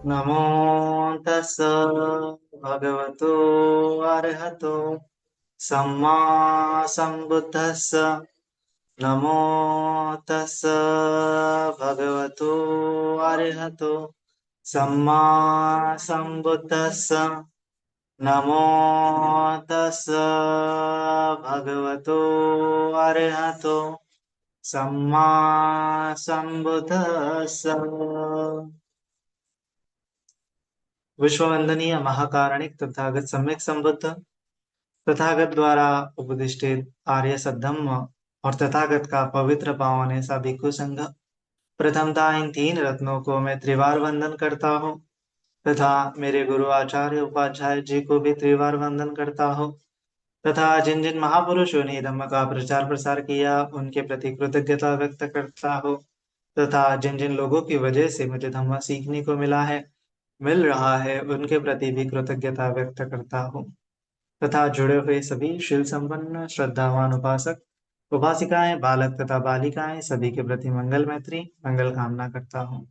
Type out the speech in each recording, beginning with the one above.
नमो तस् भगवतो अरहतो सम्मा सम्बुद्धस्स। नमो तस् भगवतो अरहतो सम्मा सम्बुद्धस्स। नमो तस् भगवतो अरहतो सम्मा सम्बुद्धस्स। विश्ववंदनीय महाकारणिक तथागत सम्यक संबुद्ध, तथागत द्वारा उपदिष्टित आर्य सद्धम्म और तथागत का पवित्र पावन ऐसा भिक्षु संघ। प्रथमतः इन तीन रत्नों को मैं त्रिवार वंदन करता हूँ तथा मेरे गुरु आचार्य उपाध्याय जी को भी त्रिवार वंदन करता हूँ तथा जिन जिन महापुरुषों ने धम्म का प्रचार प्रसार किया उनके प्रति कृतज्ञता व्यक्त करता हूँ तथा जिन जिन लोगों की वजह से मुझे धम्म सीखने को मिल रहा है उनके प्रति भी कृतज्ञता व्यक्त करता हूँ तथा जुड़े हुए सभी शील संपन्न श्रद्धावान उपासक उपासिकाएं बालक तथा बालिकाएं सभी के प्रति मंगल मैत्री मंगल कामना करता हूँ।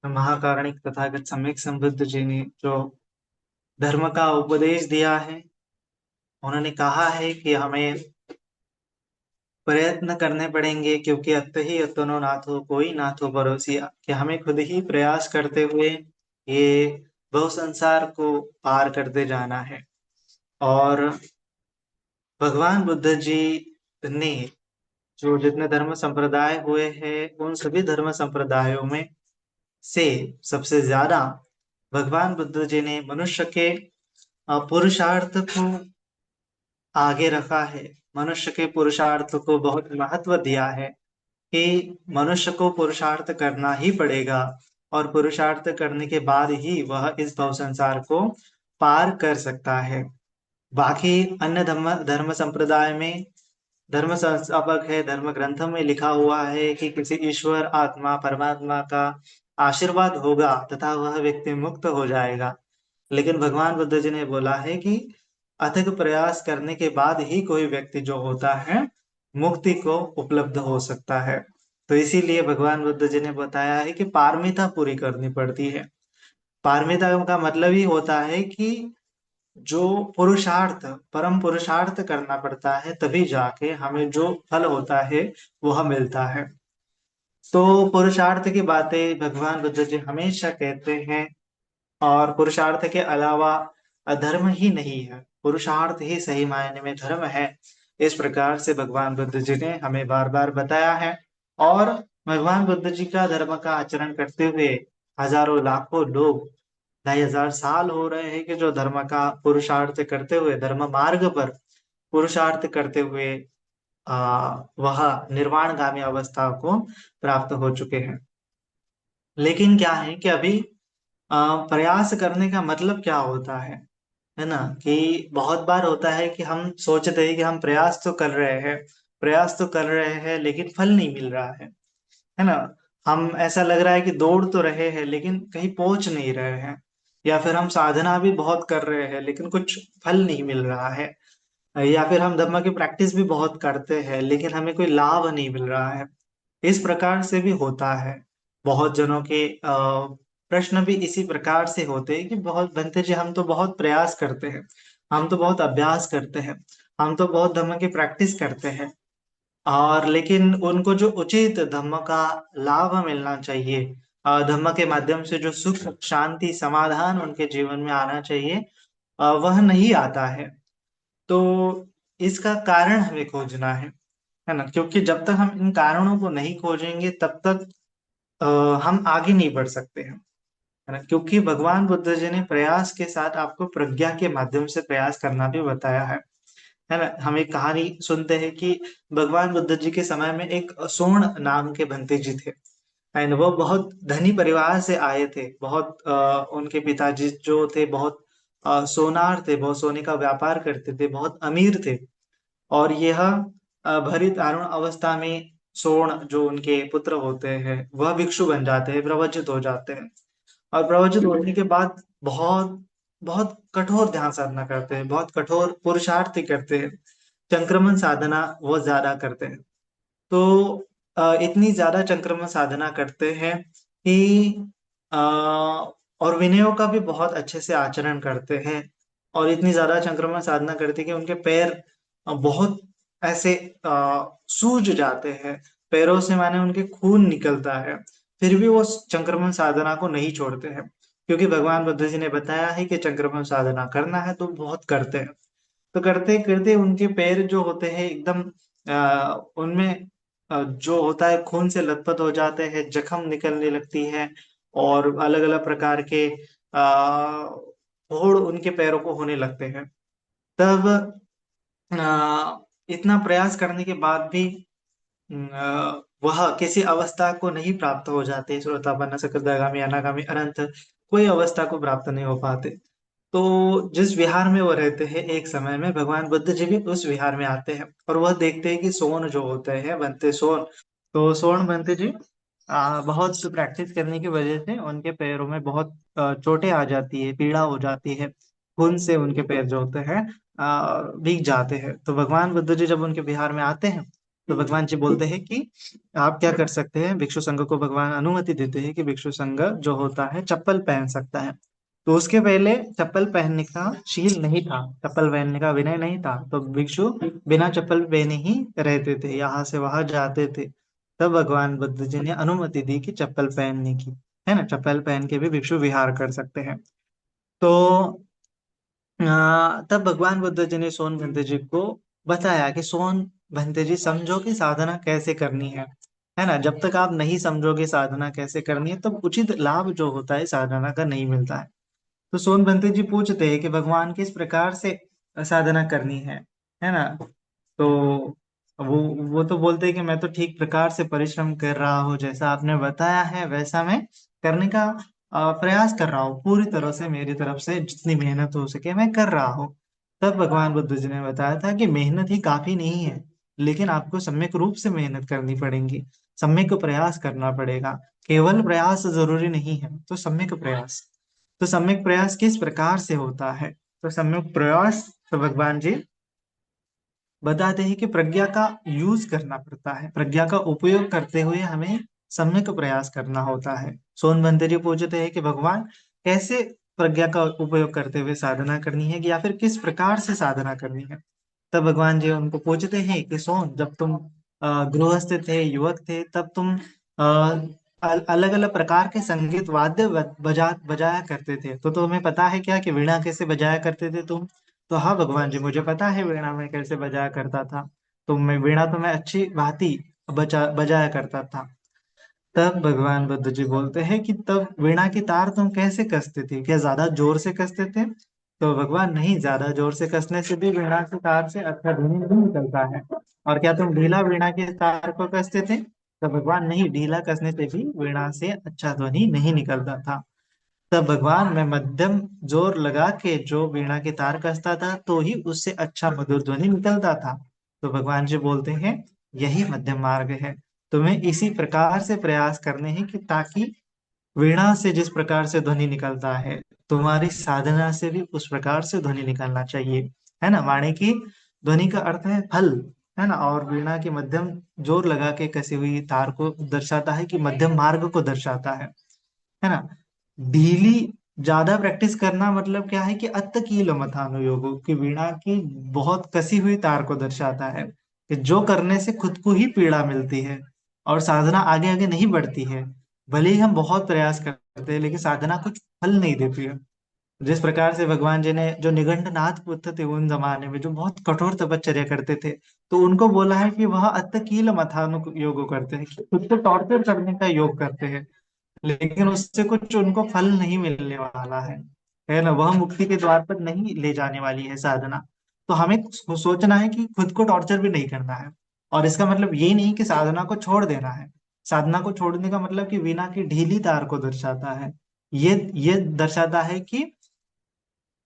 महाकारणिक तथागत सम्यक संबुद्ध जी ने जो धर्म का उपदेश दिया है, उन्होंने कहा है कि हमें प्रयत्न करने पड़ेंगे क्योंकि अत्त ही अत्तनो नाथो कोई नाथो परोसिया, कि हमें खुद ही प्रयास करते हुए ये भव संसार को पार करते जाना है। और भगवान बुद्ध जी ने जो जितने धर्म संप्रदाय हुए हैं उन सभी धर्म संप्रदायों में से सबसे ज्यादा भगवान बुद्ध जी ने मनुष्य के पुरुषार्थ को आगे रखा है। मनुष्य के पुरुषार्थ को बहुत महत्व दिया है कि मनुष्य को पुरुषार्थ करना ही पड़ेगा और पुरुषार्थ करने के बाद ही वह इस भव संसार को पार कर सकता है। बाकी अन्य धर्म धर्म संप्रदाय में धर्म संस्थापक है, धर्म ग्रंथ में लिखा हुआ है कि किसी ईश्वर आत्मा परमात्मा का आशीर्वाद होगा तथा वह व्यक्ति मुक्त हो जाएगा। लेकिन भगवान बुद्ध जी ने बोला है कि अथक प्रयास करने के बाद ही कोई व्यक्ति जो होता है मुक्ति को उपलब्ध हो सकता है। तो इसीलिए भगवान बुद्ध जी ने बताया है कि पारमिता पूरी करनी पड़ती है। पारमिता का मतलब ही होता है कि जो पुरुषार्थ परम पुरुषार्थ करना पड़ता है तभी जाके हमें जो फल होता है वह मिलता है। तो पुरुषार्थ की बातें भगवान बुद्ध जी हमेशा कहते हैं और पुरुषार्थ के अलावा अधर्म ही नहीं है, पुरुषार्थ ही सही मायने में धर्म है। इस प्रकार से भगवान बुद्ध जी ने हमें बार बार बताया है। और भगवान बुद्ध जी का धर्म का आचरण करते हुए हजारों लाखों लोग 2,500 साल हो रहे हैं कि जो धर्म का पुरुषार्थ करते हुए धर्म मार्ग पर पुरुषार्थ करते हुए वह निर्वाणगामी अवस्था को प्राप्त हो चुके हैं। लेकिन क्या है कि अभी प्रयास करने का मतलब क्या होता है ना, कि बहुत बार होता है कि हम सोचते हैं कि हम प्रयास तो कर रहे हैं लेकिन फल नहीं मिल रहा है ना। हम ऐसा लग रहा है कि दौड़ तो रहे हैं लेकिन कहीं पहुंच नहीं रहे हैं, या फिर हम साधना भी बहुत कर रहे हैं लेकिन कुछ फल नहीं मिल रहा है, या फिर हम धर्म की प्रैक्टिस भी बहुत करते हैं लेकिन हमें कोई लाभ नहीं मिल रहा है। इस प्रकार से भी होता है। बहुत जनों के प्रश्न भी इसी प्रकार से होते हैं कि बहुत बनते जी हम तो बहुत प्रयास करते हैं, हम तो बहुत अभ्यास करते हैं, हम तो बहुत धर्म की प्रैक्टिस करते हैं, और लेकिन उनको जो उचित धम्म का लाभ मिलना चाहिए, धम्म के माध्यम से जो सुख शांति समाधान उनके जीवन में आना चाहिए, वह नहीं आता है। तो इसका कारण हमें खोजना है ना, क्योंकि जब तक हम इन कारणों को नहीं खोजेंगे तब तक अ, हम आगे नहीं बढ़ सकते हैं, है ना। क्योंकि भगवान बुद्ध जी ने प्रयास के साथ आपको प्रज्ञा के माध्यम से प्रयास करना भी बताया है ना। हम एक कहानी सुनते हैं कि भगवान बुद्ध जी के समय में एक सोण नाम के बंते जी थे, एंड वो बहुत धनी परिवार से आए थे। बहुत उनके पिताजी जो थे बहुत सोनार थे, बहुत सोने का व्यापार करते थे, बहुत अमीर थे। और यह भरी दारुण अवस्था में सोण जो उनके पुत्र होते हैं वह भिक्षु बन जाते हैं, प्रवचित हो जाते हैं। और प्रवचित होने के बाद बहुत बहुत कठोर ध्यान साधना करते हैं, बहुत कठोर पुरुषार्थ करते हैं, संक्रमण साधना वो ज्यादा करते हैं। तो इतनी ज्यादा संक्रमण साधना करते हैं कि और विनयों का भी बहुत अच्छे से आचरण करते हैं, और इतनी ज्यादा संक्रमण साधना करते हैं कि उनके पैर बहुत ऐसे सूज जाते हैं। पैरों से माने उनके खून निकलता है, फिर भी वो संक्रमण साधना को नहीं छोड़ते हैं, क्योंकि भगवान बुद्ध जी ने बताया है कि संक्रमण साधना करना है तो बहुत करते हैं। तो करते करते उनके पैर जो होते हैं एकदम उनमें जो होता है खून से लथपथ हो जाते हैं, जख्म निकलने लगती है, और अलग अलग प्रकार के फोड़ उनके पैरों को होने लगते हैं। तब इतना प्रयास करने के बाद भी वह किसी अवस्था को नहीं प्राप्त हो जाते, श्रोतापन्न सकृदागामी अनागामी अनंत कोई अवस्था को प्राप्त नहीं हो पाते। तो जिस विहार में वो रहते हैं, एक समय में भगवान बुद्ध जी भी उस विहार में आते हैं, और वह देखते हैं कि सोन जो होते हैं बनते सोन, तो सोन बनते जी बहुत प्रैक्टिस करने की वजह से उनके पैरों में बहुत चोटें आ जाती है, पीड़ा हो जाती है, खून से उनके पैर जो होते हैं भीग जाते हैं। तो भगवान बुद्ध जी जब उनके बिहार में आते हैं, तो भगवान जी बोलते हैं कि आप क्या कर सकते हैं। भिक्षु संघ को भगवान अनुमति देते हैं कि भिक्षु संघ जो होता है चप्पल पहन सकता है। तो उसके पहले चप्पल पहनने का शील नहीं था, चप्पल पहनने का विनय नहीं था, तो भिक्षु बिना चप्पल पहने ही रहते थे, यहाँ से वहां जाते थे। तब भगवान बुद्ध जी ने अनुमति दी कि चप्पल पहनने की, है ना, चप्पल पहन के भी भिक्षु विहार कर सकते हैं। तो तब भगवान बुद्ध जी ने सोन भंते जी को बताया कि सोन भंते जी, समझो कि साधना कैसे करनी है ना। जब तक आप नहीं समझोगे साधना कैसे करनी है, तब उचित लाभ जो होता है साधना का नहीं मिलता है। तो सोन भंते जी पूछते हैं कि भगवान किस प्रकार से साधना करनी है ना। तो वो वो तो बोलते हैं कि मैं तो ठीक प्रकार से परिश्रम कर रहा हूँ, जैसा आपने बताया है वैसा मैं करने का प्रयास कर रहा हूँ, पूरी तरह से मेरी तरफ से जितनी मेहनत हो सके मैं कर रहा हूँ। तब भगवान बुद्ध जी ने बताया था कि मेहनत ही काफी नहीं है, लेकिन आपको सम्यक रूप से मेहनत करनी पड़ेगी, सम्यक प्रयास करना पड़ेगा। केवल प्रयास जरूरी नहीं है, तो सम्यक प्रयास। तो सम्यक प्रयास किस प्रकार से होता है, तो सम्यक प्रयास, तो भगवान जी बताते हैं कि प्रज्ञा का यूज करना पड़ता है, प्रज्ञा का उपयोग करते हुए हमें सम्यक प्रयास करना होता है। सोनभद्र जी पूछते हैं कि भगवान कैसे प्रज्ञा का उपयोग करते हुए साधना करनी है, या फिर किस प्रकार से साधना करनी है। तब भगवान जी उनको पूछते हैं कि सोन, जब तुम गृहस्थ थे, युवक थे, तब तुम अलग अलग प्रकार के संगीत वाद्य बजाया करते थे, तो तुम्हें पता है क्या कि वीणा कैसे बजाया करते थे तुम। तो हाँ भगवान जी, मुझे पता है वीणा मैं कैसे बजाया करता था। तो मैं वीणा तो मैं अच्छी भांति बजाया करता था। तब भगवान बुद्ध जी बोलते हैं कि तब वीणा की तार तुम कैसे कसते थे, क्या ज्यादा जोर से कसते थे। तो भगवान, नहीं, ज्यादा जोर से कसने से भी वीणा की तार से अच्छा ध्वनि नहीं निकलता है। और क्या तुम ढीला वीणा की तार को कसते थे। तो भगवान, नहीं, ढीला कसने से भी वीणा से अच्छा ध्वनि नहीं निकलता था। तब भगवान, मैं मध्यम जोर लगा के जो वीणा की तार कसता था, तो ही उससे अच्छा मधुर ध्वनि निकलता था। तो भगवान जी बोलते हैं, यही मध्यम मार्ग है। तुम्हें इसी प्रकार से प्रयास करने हैं कि ताकि वीणा से जिस प्रकार से ध्वनि निकलता है, तुम्हारी साधना से भी उस प्रकार से ध्वनि निकलना चाहिए, है ना। वाणी की ध्वनि का अर्थ है फल, है ना, और वीणा की मध्यम जोर लगा के कसी हुई तार को दर्शाता है, कि मध्यम मार्ग को दर्शाता है ना। ढीली ज्यादा प्रैक्टिस करना मतलब क्या है कि अत्त कील मथानुयोग, की वीणा की बहुत कसी हुई तार को दर्शाता है, कि जो करने से खुद को ही पीड़ा मिलती है, और साधना आगे आगे नहीं बढ़ती है। भले ही हम बहुत प्रयास करते हैं, लेकिन साधना कुछ फल नहीं देती है। जिस प्रकार से भगवान जी ने जो निगंधनाथ पुत्र थे उन जमाने में, जो बहुत कठोर तपश्चर्या करते थे, तो उनको बोला है कि वह अत्त कील मथानु योग करते हैं, कि खुद को टॉर्चर करने का योग करते हैं, लेकिन उससे कुछ उनको फल नहीं मिलने वाला है ना। वह मुक्ति के द्वार पर नहीं ले जाने वाली है साधना। तो हमें सोचना है कि खुद को टॉर्चर भी नहीं करना है। और इसका मतलब ये नहीं कि साधना को छोड़ देना है। साधना को छोड़ने का मतलब कि वीणा की ढीली तार को दर्शाता है। ये दर्शाता है कि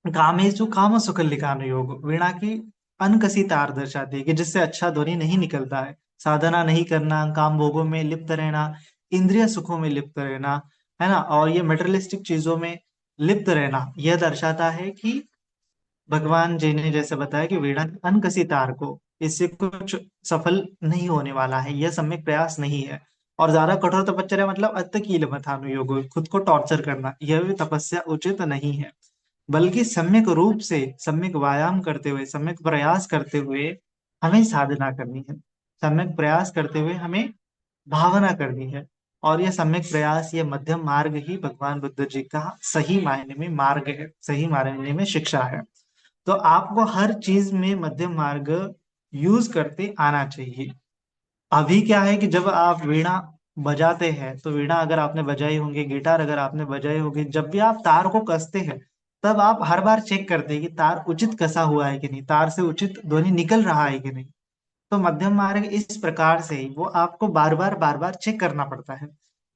कामेषु काम सुकल्लिकानु योग, वीणा की अनकसी तार दर्शाती है, कि जिससे अच्छा ध्वनि नहीं निकलता है। साधना नहीं करना, काम भोगों में लिप्त रहना, इंद्रिय सुखों में लिप्त रहना, है ना, और ये मेटेरियलिस्टिक चीजों में लिप्त रहना, यह दर्शाता है कि भगवान जी ने जैसे बताया कि वीणा की अनकसी तार को, इससे कुछ सफल नहीं होने वाला है, यह सम्यक प्रयास नहीं है। और ज्यादा कठोर तपश्चर्या मतलब अत्त कीलमथानु योग, खुद को टॉर्चर करना, यह भी तपस्या उचित नहीं है। बल्कि सम्यक रूप से सम्यक व्यायाम करते हुए, सम्यक प्रयास करते हुए हमें साधना करनी है। सम्यक प्रयास करते हुए हमें भावना करनी है। और यह सम्यक प्रयास, यह मध्यम मार्ग ही भगवान बुद्ध जी का सही मायने में मार्ग है, सही मायने में शिक्षा है। तो आपको हर चीज में मध्यम मार्ग यूज करते आना चाहिए। अभी क्या है कि जब आप वीणा बजाते हैं, तो वीणा अगर आपने बजाई होंगी, गिटार अगर आपने बजाई होगी, जब भी आप तार को कसते हैं, तब आप हर बार चेक करते हैं कि तार उचित कसा हुआ है कि नहीं, तार से उचित ध्वनि निकल रहा है कि नहीं। तो मध्यम मार्ग इस प्रकार से ही वो आपको बार बार चेक करना पड़ता है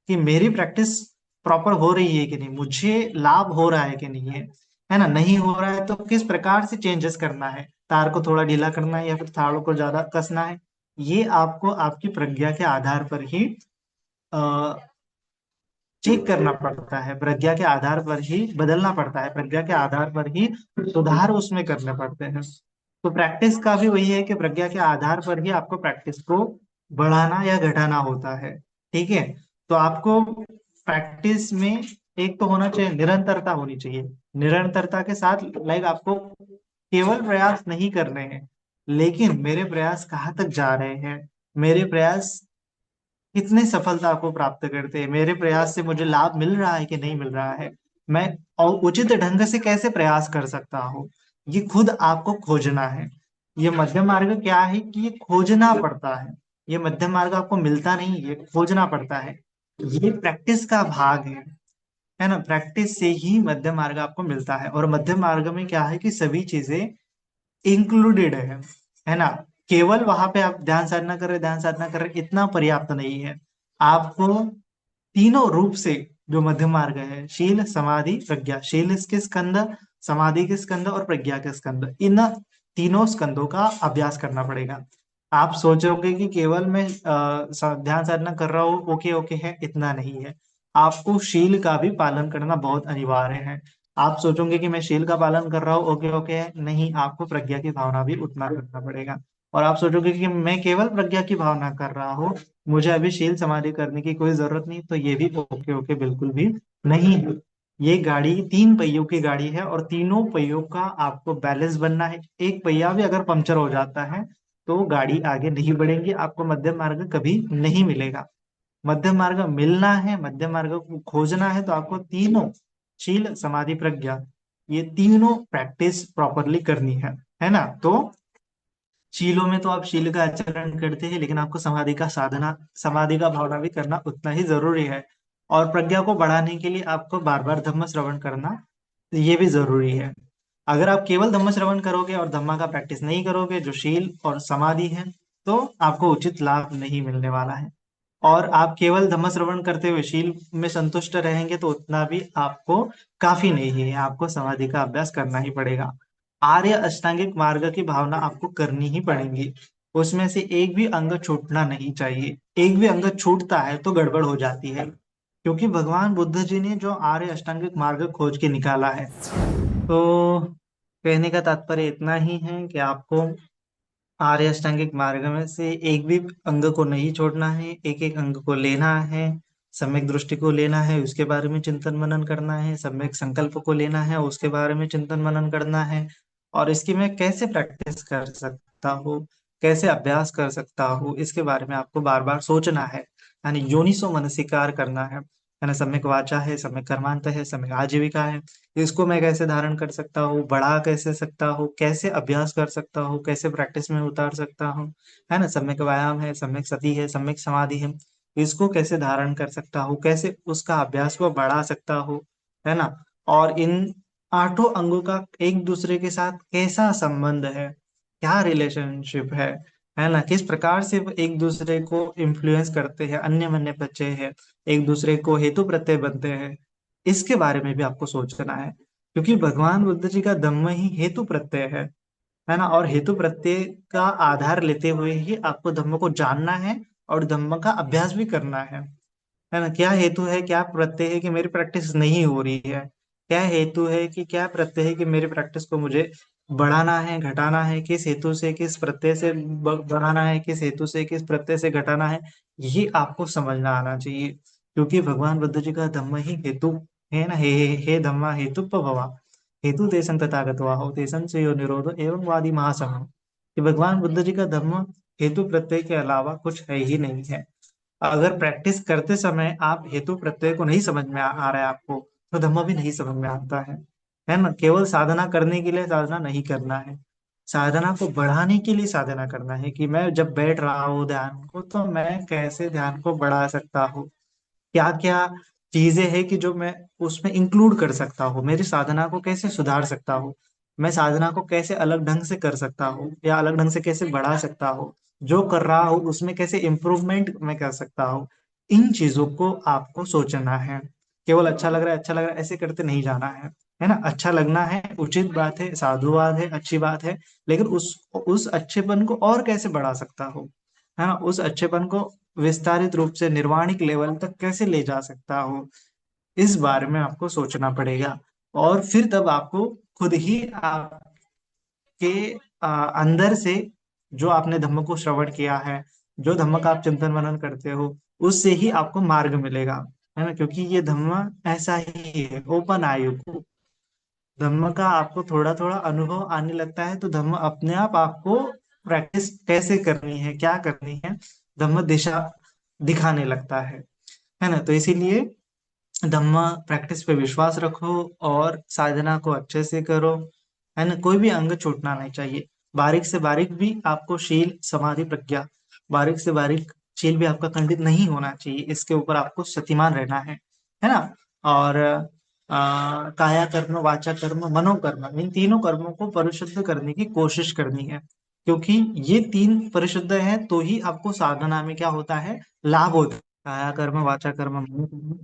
कि मेरी प्रैक्टिस प्रॉपर हो रही है कि नहीं, मुझे लाभ हो रहा है कि नहीं है ना। नहीं हो रहा है तो किस प्रकार से चेंजेस करना है, तार को थोड़ा ढीला करना है या फिर तारों को ज्यादा कसना है। ये आपको आपकी प्रज्ञा के आधार पर ही चेक करना पड़ता है, प्रज्ञा के आधार पर ही बदलना पड़ता है, प्रज्ञा के आधार पर ही सुधार उसमें करने पड़ते हैं। तो प्रैक्टिस का भी वही है कि प्रज्ञा के आधार पर ही आपको प्रैक्टिस को बढ़ाना या घटाना होता है। ठीक है। तो आपको प्रैक्टिस में एक तो होना चाहिए, निरंतरता होनी चाहिए। निरंतरता के साथ लाइक आपको केवल प्रयास नहीं करने हैं, लेकिन मेरे प्रयास कहाँ तक जा रहे हैं, मेरे प्रयास कितने सफलता को प्राप्त करते हैं, मेरे प्रयास से मुझे लाभ मिल रहा है कि नहीं मिल रहा है, मैं और उचित ढंग से कैसे प्रयास कर सकता हूँ, ये खुद आपको खोजना है। ये मध्यम मार्ग क्या है कि ये खोजना पड़ता है। ये मध्यम मार्ग आपको मिलता नहीं, ये खोजना पड़ता है। ये प्रैक्टिस का भाग है ना। प्रैक्टिस से ही मध्यम मार्ग आपको मिलता है। और मध्यम मार्ग में क्या है कि सभी चीजें इंक्लूडेड है ना। केवल वहां पे आप ध्यान साधना कर रहे, ध्यान साधना कर रहे, इतना पर्याप्त नहीं है। आपको तीनों रूप से जो मध्यम मार्ग है, शील समाधि प्रज्ञा, शील के स्कंद, समाधि के स्कंद और प्रज्ञा के स्कंद, इन तीनों स्कंदों का अभ्यास करना पड़ेगा। आप सोचोगे कि केवल मैं ध्यान साधना कर रहा हूँ, ओके ओके है, इतना नहीं है। आपको शील का भी पालन करना बहुत अनिवार्य है। आप सोचोगे कि मैं शील का पालन कर रहा हूँ, ओके ओके है, नहीं, आपको प्रज्ञा की भावना भी उतना करना पड़ेगा। और आप सोचोगे कि मैं केवल प्रज्ञा की भावना कर रहा हूँ, मुझे अभी शील समाधि करने की कोई जरूरत नहीं, तो ये भी ओके ओके बिल्कुल भी नहीं है। ये गाड़ी तीन पहियों की गाड़ी है, और तीनों पहियों का आपको बैलेंस बनना है। एक पहिया भी अगर पंक्चर हो जाता है तो गाड़ी आगे नहीं बढ़ेगी, आपको मध्यम मार्ग कभी नहीं मिलेगा। मध्यम मार्ग मिलना है, मध्यम मार्ग को खोजना है, तो आपको तीनों शील समाधि प्रज्ञा, ये तीनों प्रैक्टिस प्रॉपरली करनी है ना। तो शीलों में तो आप शील का आचरण करते हैं, लेकिन आपको समाधि का साधना, समाधि का भावना भी करना उतना ही जरूरी है। और प्रज्ञा को बढ़ाने के लिए आपको बार बार धम्म श्रवण करना, ये भी जरूरी है। अगर आप केवल धम्म श्रवण करोगे और धम्मा का प्रैक्टिस नहीं करोगे, जो शील और समाधि है, तो आपको उचित लाभ नहीं मिलने वाला है। और आप केवल धम्म श्रवण करते हुए शील में संतुष्ट रहेंगे तो उतना भी आपको काफी नहीं है, आपको समाधि का अभ्यास करना ही पड़ेगा। आर्य अष्टांगिक मार्ग की भावना आपको करनी ही पड़ेगी। उसमें से एक भी अंग छूटना नहीं चाहिए। एक भी अंग छूटता है तो गड़बड़ हो जाती है, क्योंकि भगवान बुद्ध जी ने जो आर्य अष्टांगिक मार्ग खोज के निकाला है। तो कहने का तात्पर्य इतना ही है कि आपको आर्य अष्टांगिक मार्ग में से एक भी अंग को नहीं छोड़ना है, एक एक अंग को लेना है, सम्यक दृष्टि को लेना है, उसके बारे में चिंतन मनन करना है, सम्यक संकल्प को लेना है, उसके बारे में चिंतन मनन करना है। और इसकी मैं कैसे प्रैक्टिस कर सकता हूँ, कैसे अभ्यास कर सकता हूँ, इसके बारे में आपको बार बार सोचना है, यानी योनिसो मनसिकार करना है ना। सम्यक वाचा है, सम्यक कर्मांत है, सम्यक आजीविका है, इसको मैं कैसे धारण कर सकता हूँ, बढ़ा कैसे सकता हूँ, कैसे अभ्यास कर सकता हूँ, कैसे प्रैक्टिस में उतार सकता हूँ, है ना। सम्यक व्यायाम है, सम्यक सती है, सम्यक समाधि है, इसको कैसे धारण कर सकता हूँ, कैसे उसका अभ्यास को बढ़ा सकता हूँ, है ना। और इन आठों अंगों का एक दूसरे के साथ कैसा संबंध है, क्या रिलेशनशिप है ना, किस प्रकार से वो एक दूसरे को इन्फ्लुएंस करते हैं, अन्य मन्य बच्चे हैं, एक दूसरे को हेतु प्रत्यय बनते हैं, इसके बारे में भी आपको सोचना है। क्योंकि भगवान बुद्ध जी का धम्म ही हेतु प्रत्यय है ना। और हेतु प्रत्यय का आधार लेते हुए ही आपको धम्म को जानना है और धम्म का अभ्यास भी करना है ना। क्या हेतु है, क्या प्रत्यय है कि मेरी प्रैक्टिस नहीं हो रही है, क्या हेतु है कि क्या प्रत्यय है कि मेरी प्रैक्टिस को मुझे बढ़ाना है घटाना है, किस हेतु से किस प्रत्यय से बढ़ाना है, किस हेतु से किस प्रत्यय से घटाना है, ये आपको समझना आना चाहिए। क्योंकि भगवान बुद्ध जी का धम्म ही हेतु है ना। हे धम्मा हेतु भवा, हेतु तेसन तथागतो आहो तेसन से यो निरोधो एवं वादी महासमो, कि भगवान बुद्ध जी का धम्म हेतु प्रत्यय के अलावा कुछ है ही नहीं है। अगर प्रैक्टिस करते समय आप हेतु प्रत्यय को नहीं समझ में आ रहा है आपको, तो धम्म भी नहीं समझ में आता है ना। केवल साधना करने के लिए साधना नहीं करना है, साधना को बढ़ाने के लिए साधना करना है, कि मैं जब बैठ रहा हूँ ध्यान को, तो मैं कैसे ध्यान को बढ़ा सकता हूँ, क्या क्या चीजें हैं कि जो मैं उसमें इंक्लूड कर सकता हूँ, मेरी साधना को कैसे सुधार सकता हूँ, मैं साधना को कैसे अलग ढंग से कर सकता हूँ या अलग ढंग से कैसे बढ़ा सकता हूँ, जो कर रहा हूँ उसमें कैसे इम्प्रूवमेंट मैं कर सकता हूँ। इन चीजों को आपको सोचना है। केवल अच्छा लग रहा है अच्छा लग रहा है ऐसे करते नहीं जाना है ना। अच्छा लगना है, उचित बात है, साधुवाद है, अच्छी बात है, लेकिन उस अच्छेपन को और कैसे बढ़ा सकता हूँ, है ना, उस अच्छेपन को विस्तारित रूप से निर्वाणिक लेवल तक कैसे ले जा सकता हूँ, इस बारे में आपको सोचना पड़ेगा। और फिर तब आपको खुद ही आपके अंदर से, जो आपने धम्म को श्रवण किया है, जो धम्म का आप चिंतन मनन करते हो, उससे ही आपको मार्ग मिलेगा, है ना। क्योंकि ये धम्म ऐसा ही है, ओपन आयु को धम्म का आपको थोड़ा थोड़ा अनुभव आने लगता है, तो धम्म अपने आप आपको प्रैक्टिस कैसे करनी है, क्या करनी है, धम्म दिशा दिखाने लगता है ना। तो इसीलिए धम्म प्रैक्टिस पे विश्वास रखो और साधना को अच्छे से करो, है ना। कोई भी अंग छूटना नहीं चाहिए, बारीक से बारीक भी आपको शील समाधि प्रज्ञा, बारीक से बारीक शील भी आपका खंडित नहीं होना चाहिए, इसके ऊपर आपको शक्तिमान रहना है ना। और काया कर्म वाचा कर्म मनोकर्म, इन तीनों कर्मों को परिशुद्ध करने की कोशिश करनी है। क्योंकि ये तीन परिशुद्ध है तो ही आपको साधना में क्या होता है, लाभ होता है। काया कर्म वाचा कर्म मनोकर्म,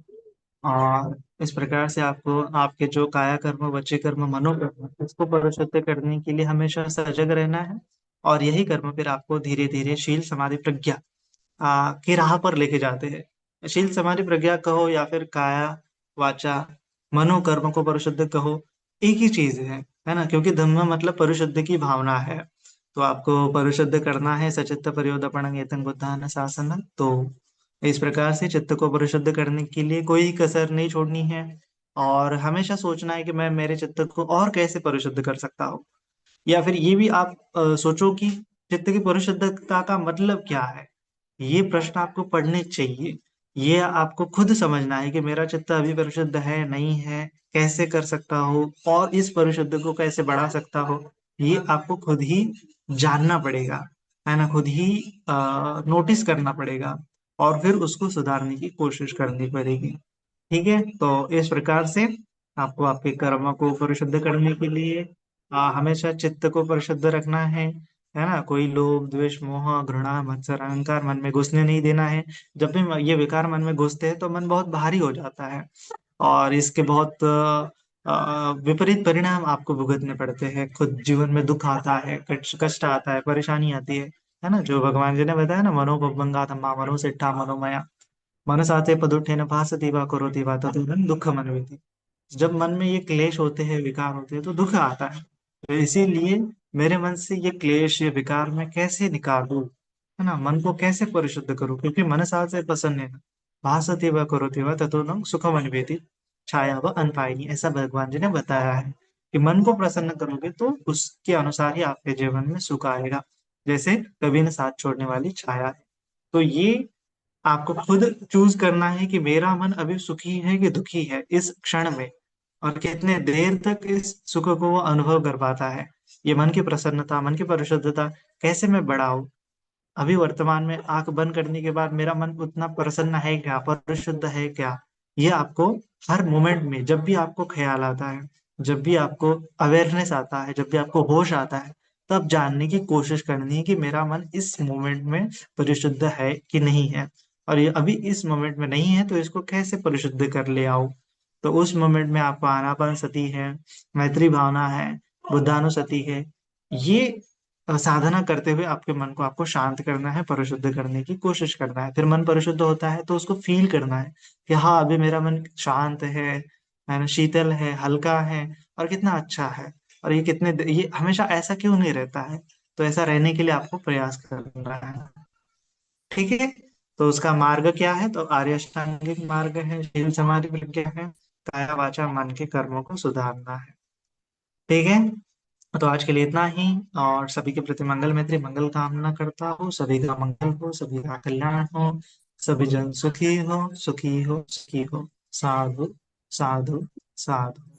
और इस प्रकार से आपको आपके जो काया कर्म वची कर्म मनोकर्म, इसको परिशुद्ध करने के लिए हमेशा सजग रहना है। और यही कर्म फिर आपको धीरे धीरे शील समाधि प्रज्ञा की राह पर लेके जाते हैं। शील समाधि प्रज्ञा कहो या फिर काया वाचा मनोकर्म को परिशुद्ध कहो, एक ही चीज है ना। क्योंकि धम्म मतलब परिशुद्ध की भावना है, तो आपको परिशुद्ध करना है। सचित्त पर्योदपणं एतं बुद्धान शासन, तो इस प्रकार से चित्त को परिशुद्ध करने के लिए कोई कसर नहीं छोड़नी है, और हमेशा सोचना है कि मैं मेरे चित्त को और कैसे परिशुद्ध कर सकता हूँ। या फिर ये भी आप सोचो कि चित्त की परिशुद्धता का मतलब क्या है, ये प्रश्न आपको पढ़ने चाहिए। ये आपको खुद समझना है कि मेरा चित्त अभी परिशुद्ध है नहीं है, कैसे कर सकता हूँ और इस परिशुद्ध को कैसे बढ़ा सकता हूँ, ये आपको खुद ही जानना पड़ेगा, है ना। खुद ही नोटिस करना पड़ेगा और फिर उसको सुधारने की कोशिश करनी पड़ेगी। ठीक है, तो इस प्रकार से आपको आपके कर्म को परिशुद्ध करने के लिए हमेशा चित्त को परिशुद्ध रखना है ना। कोई लोभ द्वेष मोह घृणा मत्सर अहंकार मन में घुसने नहीं देना है। जब भी ये विकार मन में घुसते हैं तो मन बहुत भारी हो जाता है, और इसके बहुत विपरीत परिणाम आपको भुगतने पड़ते हैं। खुद जीवन में दुख आता है, कष्ट आता है, परेशानी आती है ना। जो भगवान जी ने बताया ना, मनोभवंगा धम्मा मनोसेट्ठा मनोमया मनसाते पदुत्थेन भासते वा करोति वा ततो दुख मनवेति। जब मन में ये क्लेश होते हैं विकार होते हैं तो दुख आता है। तो इसीलिए मेरे मन से ये क्लेश ये विकार मैं कैसे निकालूं, है ना, मन को कैसे परिशुद्ध करूं, क्योंकि मनसा से प्रसन्न है, भासते व करोति व ततो न सुखम अन्वेति छाया व अनपायिनी, ऐसा भगवान जी ने बताया है कि मन को प्रसन्न करोगे तो उसके अनुसार ही आपके जीवन में सुख आएगा, जैसे कभी न साथ छोड़ने वाली छाया है। तो ये आपको खुद चूज करना है कि मेरा मन अभी सुखी है कि दुखी है इस क्षण में, और कितने देर तक इस सुख को वो अनुभव कर पाता है। ये मन की प्रसन्नता मन की परिशुद्धता कैसे मैं बढ़ाऊं। अभी वर्तमान में आंख बंद करने के बाद मेरा मन उतना प्रसन्न है क्या, परिशुद्ध है क्या, ये आपको हर मोमेंट में, जब भी आपको ख्याल आता है, जब भी आपको अवेयरनेस आता है, जब भी आपको होश आता है, तब जानने की कोशिश करनी है कि मेरा मन इस मोमेंट में परिशुद्ध है कि नहीं है। और ये अभी इस मोमेंट में नहीं है तो इसको कैसे परिशुद्ध कर ले आओ। तो उस मोमेंट में आपको आनापान सती है, मैत्री भावना है, बुद्धानुसति है, ये साधना करते हुए आपके मन को आपको शांत करना है, परिशुद्ध करने की कोशिश करना है। फिर मन परिशुद्ध होता है तो उसको फील करना है कि हाँ अभी मेरा मन शांत है ना, शीतल है, हल्का है, और कितना अच्छा है। और ये हमेशा ऐसा क्यों नहीं रहता है? तो ऐसा रहने के लिए आपको प्रयास करना है। ठीक है। तो उसका मार्ग क्या है? तो आर्य अष्टांगिक मार्ग है, शील समाधि प्रज्ञा है, काया वाचा मन के कर्मों को सुधारना है। ठीक है। तो आज के लिए इतना ही। और सभी के प्रति मंगल मैत्री मंगल कामना करता हूँ। सभी का मंगल हो, सभी का कल्याण हो, सभी जन सुखी हो, सुखी हो, सुखी हो। साधु, साधु, साधु।